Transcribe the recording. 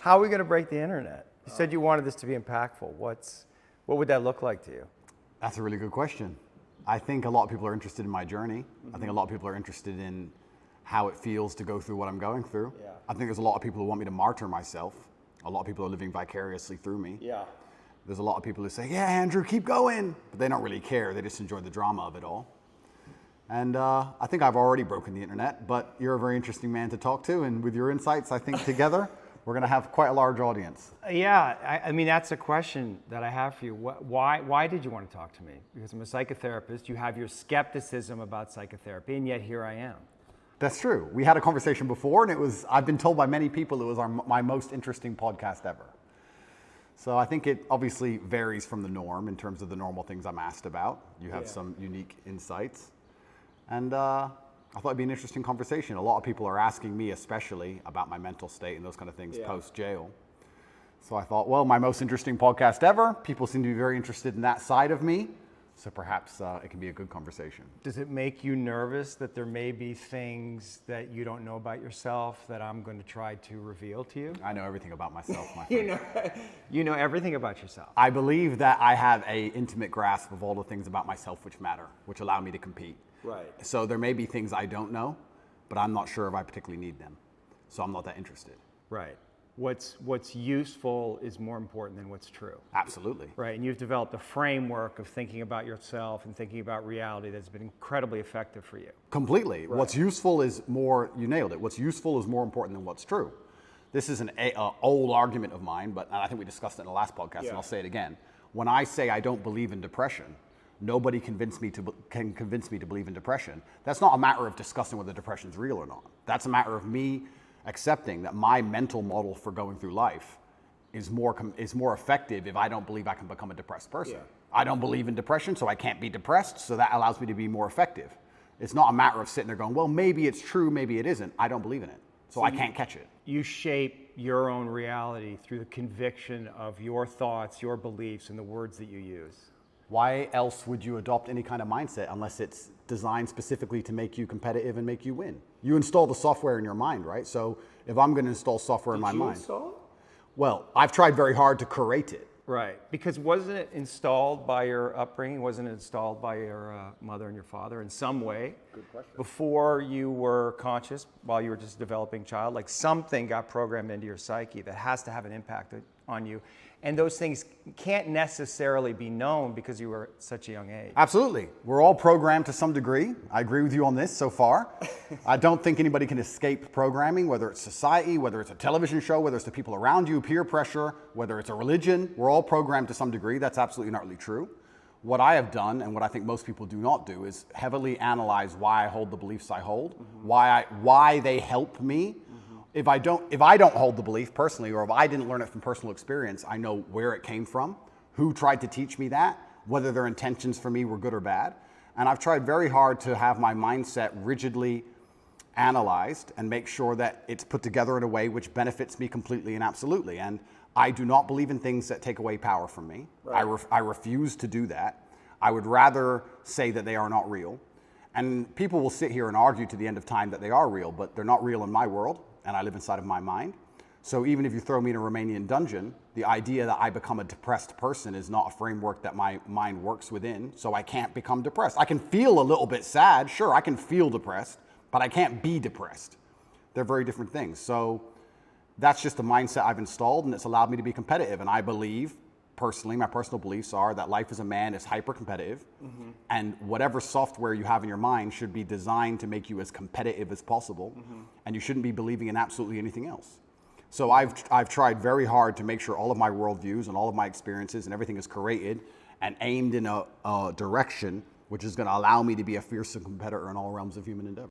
How are we going to break the internet? You said you wanted this to be impactful. What would that look like to you? That's a really good question. I think a lot of people are interested in my journey. I think a lot of people are interested in how it feels to go through what I'm going through. Yeah. I think there's a lot of people who want me to martyr myself. A lot of people are living vicariously through me. Yeah. There's a lot of people who say, yeah, Andrew, keep going. But they don't really care. They just enjoy the drama of it all. And I think I've already broken the internet, but you're a very interesting man to talk to. And with your insights, I think together, we're going to have quite a large audience. Yeah, I mean, that's a question that I have for you. Why did you want to talk to me? Because I'm a psychotherapist. You have your skepticism about psychotherapy, and yet here I am. That's true. We had a conversation before, and I've been told by many people it was my most interesting podcast ever. So I think it obviously varies from the norm in terms of the normal things I'm asked about. You have some unique insights. And I thought it'd be an interesting conversation. A lot of people are asking me especially about my mental state and those kind of things post-jail. So I thought, well, my most interesting podcast ever. People seem to be very interested in that side of me. So perhaps it can be a good conversation. Does it make you nervous that there may be things that you don't know about yourself that I'm going to try to reveal to you? I know everything about myself, my friend. You know everything about yourself. I believe that I have an intimate grasp of all the things about myself which matter, which allow me to compete. Right. So there may be things I don't know, but I'm not sure if I particularly need them. So I'm not that interested. Right. What's useful is more important than what's true. Absolutely. Right, and you've developed a framework of thinking about yourself and thinking about reality that's been incredibly effective for you. Completely. Right. What's useful is more, you nailed it, what's useful is more important than what's true. This is an old argument of mine, but I think we discussed it in the last podcast, and I'll say it again. When I say I don't believe in depression, nobody can convince me to believe in depression. That's not a matter of discussing whether depression is real or not. That's a matter of me accepting that my mental model for going through life is more effective if I don't believe I can become a depressed person. Yeah. I don't believe in depression, so I can't be depressed, so that allows me to be more effective. It's not a matter of sitting there going, well, maybe it's true, maybe it isn't. I don't believe in it, so I can't catch it. You shape your own reality through the conviction of your thoughts, your beliefs, and the words that you use. Why else would you adopt any kind of mindset unless it's designed specifically to make you competitive and make you win? You install the software in your mind, right? So if I'm going to install software in my mind. Did you install it? Well, I've tried very hard to curate it. Right, because wasn't it installed by your upbringing? Wasn't it installed by your mother and your father in some way? Good question. Before you were conscious, while you were just a developing child, like something got programmed into your psyche that has to have an impact on you. And those things can't necessarily be known because you were at such a young age. Absolutely. We're all programmed to some degree. I agree with you on this so far. I don't think anybody can escape programming, whether it's society, whether it's a television show, whether it's the people around you, peer pressure, whether it's a religion. We're all programmed to some degree. That's absolutely not really true. What I have done, and what I think most people do not do, is heavily analyze why I hold the beliefs I hold, why they help me. If I don't hold the belief personally, or if I didn't learn it from personal experience, I know where it came from, who tried to teach me that, whether their intentions for me were good or bad. And I've tried very hard to have my mindset rigidly analyzed and make sure that it's put together in a way which benefits me completely and absolutely. And I do not believe in things that take away power from me. Right. I refuse to do that. I would rather say that they are not real. And people will sit here and argue to the end of time that they are real, but they're not real in my world. And I live inside of my mind. So even if you throw me in a Romanian dungeon, the idea that I become a depressed person is not a framework that my mind works within, so I can't become depressed. I can feel a little bit sad, sure, I can feel depressed, but I can't be depressed. They're very different things. So that's just the mindset I've installed, and it's allowed me to be competitive. And I believe, personally, my personal beliefs are that life as a man is hyper-competitive, and whatever software you have in your mind should be designed to make you as competitive as possible, and you shouldn't be believing in absolutely anything else. So I've tried very hard to make sure all of my worldviews and all of my experiences and everything is curated and aimed in a direction which is going to allow me to be a fearsome competitor in all realms of human endeavor.